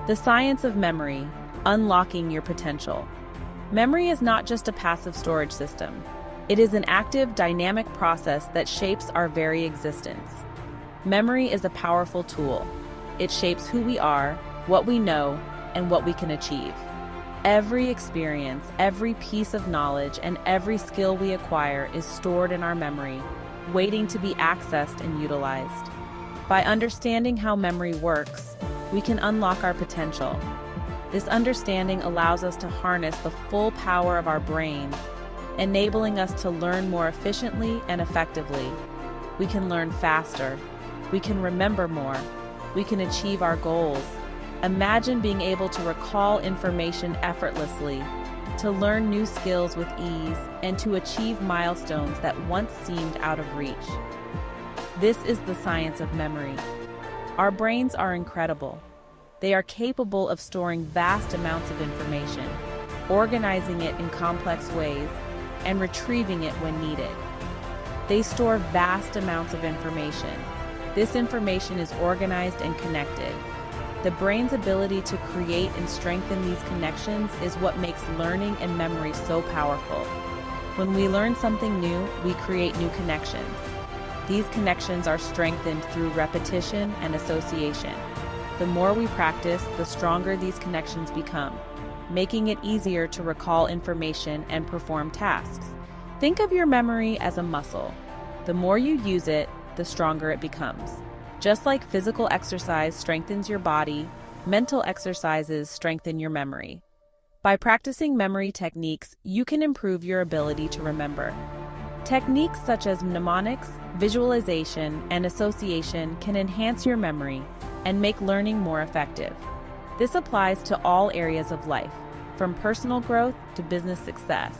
The science of memory, unlocking your potential. Memory is not just a passive storage system. It is an active, dynamic process that shapes our very existence. Memory is a powerful tool. It shapes who we are, what we know, and what we can achieve. Every experience, every piece of knowledge, and every skill we acquire is stored in our memory, waiting to be accessed and utilized. By understanding how memory works, we can unlock our potential. This understanding allows us to harness the full power of our brains, enabling us to learn more efficiently and effectively. We can learn faster. We can remember more. We can achieve our goals. Imagine being able to recall information effortlessly, to learn new skills with ease, and to achieve milestones that once seemed out of reach. This is the science of memory. Our brains are incredible. They are capable of storing vast amounts of information, organizing it in complex ways, and retrieving it when needed. They store vast amounts of information. This information is organized and connected. The brain's ability to create and strengthen these connections is what makes learning and memory so powerful. When we learn something new, we create new connections. These connections are strengthened through repetition and association. The more we practice, the stronger these connections become, making it easier to recall information and perform tasks. Think of your memory as a muscle. The more you use it, the stronger it becomes. Just like physical exercise strengthens your body, mental exercises strengthen your memory. By practicing memory techniques, you can improve your ability to remember. Techniques such as mnemonics, visualization, and association can enhance your memory and make learning more effective. This applies to all areas of life, from personal growth to business success.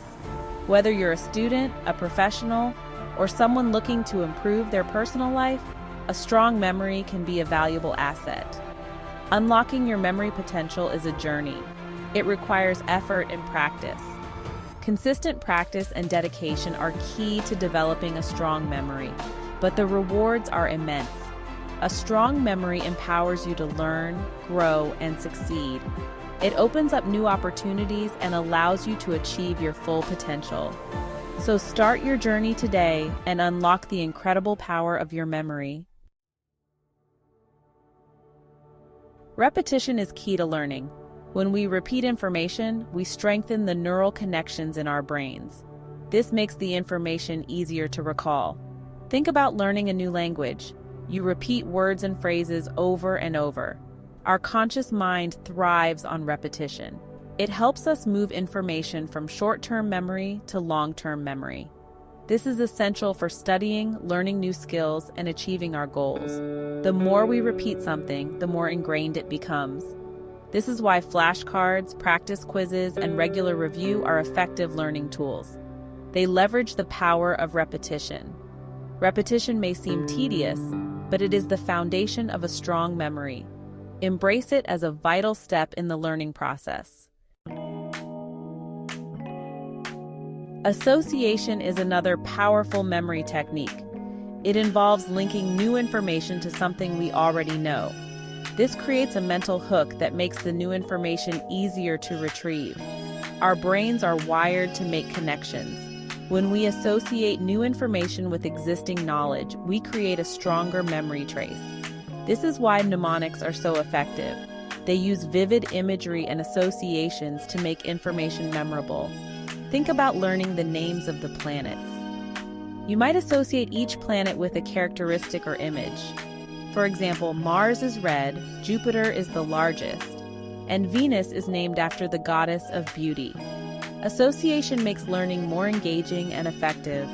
Whether you're a student, a professional, or someone looking to improve their personal life, a strong memory can be a valuable asset. Unlocking your memory potential is a journey. It requires effort and practice. Consistent practice and dedication are key to developing a strong memory, but the rewards are immense. A strong memory empowers you to learn, grow, and succeed. It opens up new opportunities and allows you to achieve your full potential. So start your journey today and unlock the incredible power of your memory. Repetition is key to learning. When we repeat information, we strengthen the neural connections in our brains. This makes the information easier to recall. Think about learning a new language. You repeat words and phrases over and over. Our conscious mind thrives on repetition. It helps us move information from short-term memory to long-term memory. This is essential for studying, learning new skills, and achieving our goals. The more we repeat something, the more ingrained it becomes. This is why flashcards, practice quizzes, and regular review are effective learning tools. They leverage the power of repetition. Repetition may seem tedious, but it is the foundation of a strong memory. Embrace it as a vital step in the learning process. Association is another powerful memory technique. It involves linking new information to something we already know. This creates a mental hook that makes the new information easier to retrieve. Our brains are wired to make connections. When we associate new information with existing knowledge, we create a stronger memory trace. This is why mnemonics are so effective. They use vivid imagery and associations to make information memorable. Think about learning the names of the planets. You might associate each planet with a characteristic or image. For example, Mars is red, Jupiter is the largest, and Venus is named after the goddess of beauty. Association makes learning more engaging and effective.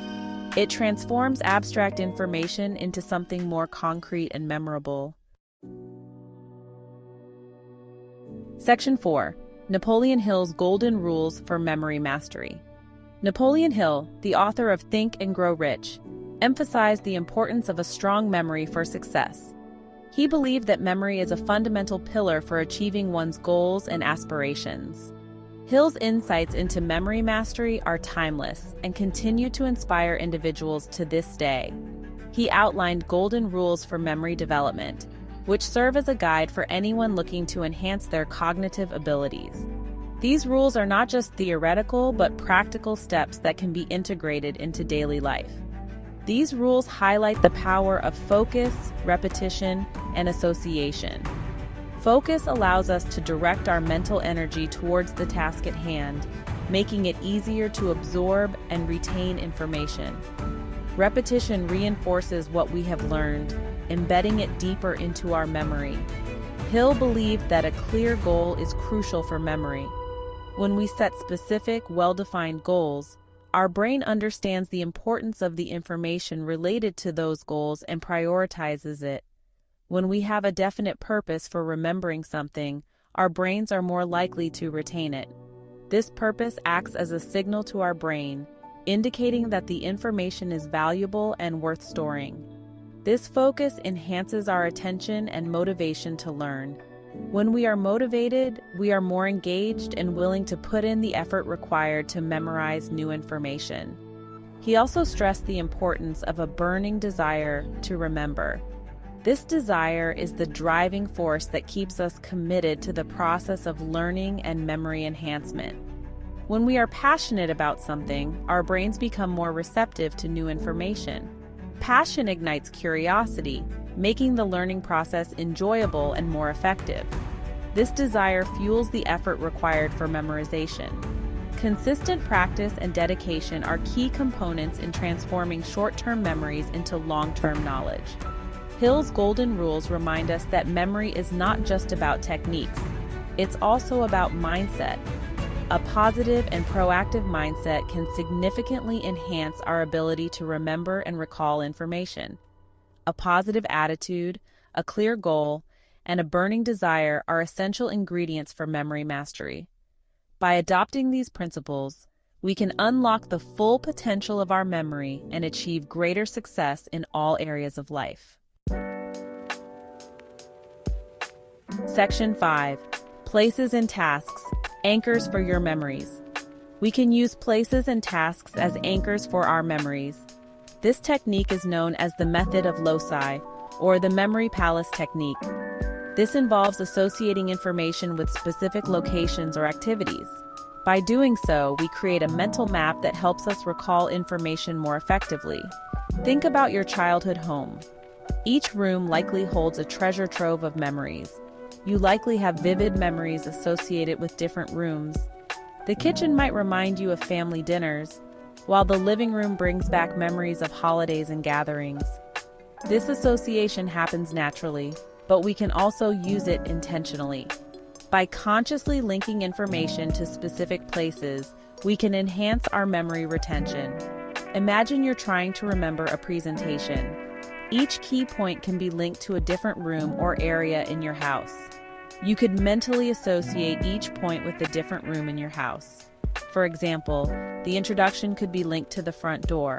It transforms abstract information into something more concrete and memorable. Section 4. Napoleon Hill's Golden Rules for Memory Mastery. Napoleon Hill, the author of Think and Grow Rich, emphasized the importance of a strong memory for success. He believed that memory is a fundamental pillar for achieving one's goals and aspirations. Hill's insights into memory mastery are timeless and continue to inspire individuals to this day. He outlined golden rules for memory development. which serve as a guide for anyone looking to enhance their cognitive abilities. These rules are not just theoretical but practical steps that can be integrated into daily life. These rules highlight the power of focus, repetition, and association. Focus allows us to direct our mental energy towards the task at hand, making it easier to absorb and retain information. Repetition reinforces what we have learned, embedding it deeper into our memory. Hill believed that a clear goal is crucial for memory. When we set specific, well-defined goals, our brain understands the importance of the information related to those goals and prioritizes it. When we have a definite purpose for remembering something, our brains are more likely to retain it. This purpose acts as a signal to our brain, indicating that the information is valuable and worth storing. This focus enhances our attention and motivation to learn. When we are motivated, we are more engaged and willing to put in the effort required to memorize new information. He also stressed the importance of a burning desire to remember. This desire is the driving force that keeps us committed to the process of learning and memory enhancement. When we are passionate about something, our brains become more receptive to new information. Passion ignites curiosity, making the learning process enjoyable and more effective. This desire fuels the effort required for memorization. Consistent practice and dedication are key components in transforming short-term memories into long-term knowledge. Hill's golden rules remind us that memory is not just about techniques, it's also about mindset. A positive and proactive mindset can significantly enhance our ability to remember and recall information. A positive attitude, a clear goal, and a burning desire are essential ingredients for memory mastery. By adopting these principles, we can unlock the full potential of our memory and achieve greater success in all areas of life. Section 5. Places and tasks, anchors for your memories. We can use places and tasks as anchors for our memories. This technique is known as the method of loci, or the memory palace technique. This involves associating information with specific locations or activities. By doing so, we create a mental map that helps us recall information more effectively. Think about your childhood home. Each room likely holds a treasure trove of memories. You likely have vivid memories associated with different rooms. The kitchen might remind you of family dinners, while the living room brings back memories of holidays and gatherings. This association happens naturally, but we can also use it intentionally. By consciously linking information to specific places, we can enhance our memory retention. Imagine you're trying to remember a presentation. Each key point can be linked to a different room or area in your house. You could mentally associate each point with a different room in your house. For example, the introduction could be linked to the front door,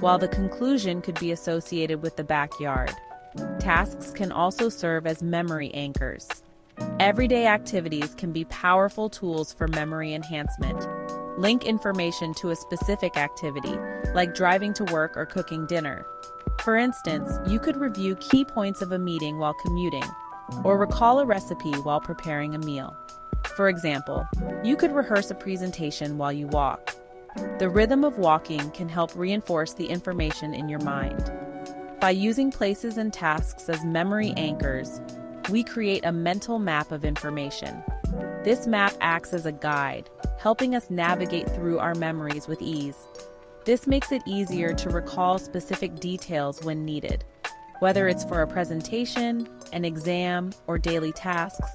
while the conclusion could be associated with the backyard. Tasks can also serve as memory anchors. Everyday activities can be powerful tools for memory enhancement. Link information to a specific activity, like driving to work or cooking dinner. For instance, you could review key points of a meeting while commuting, or recall a recipe while preparing a meal. For example, you could rehearse a presentation while you walk. The rhythm of walking can help reinforce the information in your mind. By using places and tasks as memory anchors, we create a mental map of information. This map acts as a guide, helping us navigate through our memories with ease. This makes it easier to recall specific details when needed. Whether it's for a presentation, an exam, or daily tasks,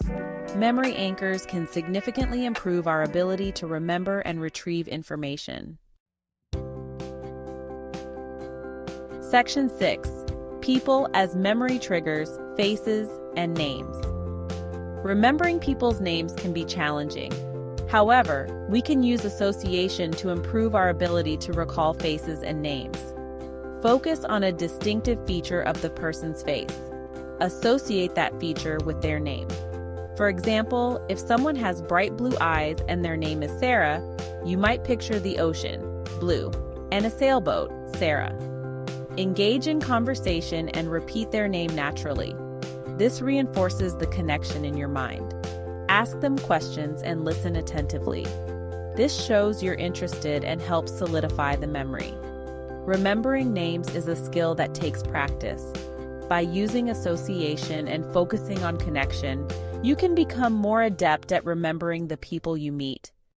memory anchors can significantly improve our ability to remember and retrieve information. Section 6. People as memory triggers, faces, and names. Remembering people's names can be challenging. However, we can use association to improve our ability to recall faces and names. Focus on a distinctive feature of the person's face. Associate that feature with their name. For example, if someone has bright blue eyes and their name is Sarah, you might picture the ocean, blue, and a sailboat, Sarah. Engage in conversation and repeat their name naturally. This reinforces the connection in your mind. Ask them questions and listen attentively. This shows you're interested and helps solidify the memory. Remembering names is a skill that takes practice. By using association and focusing on connection, you can become more adept at remembering the people you meet.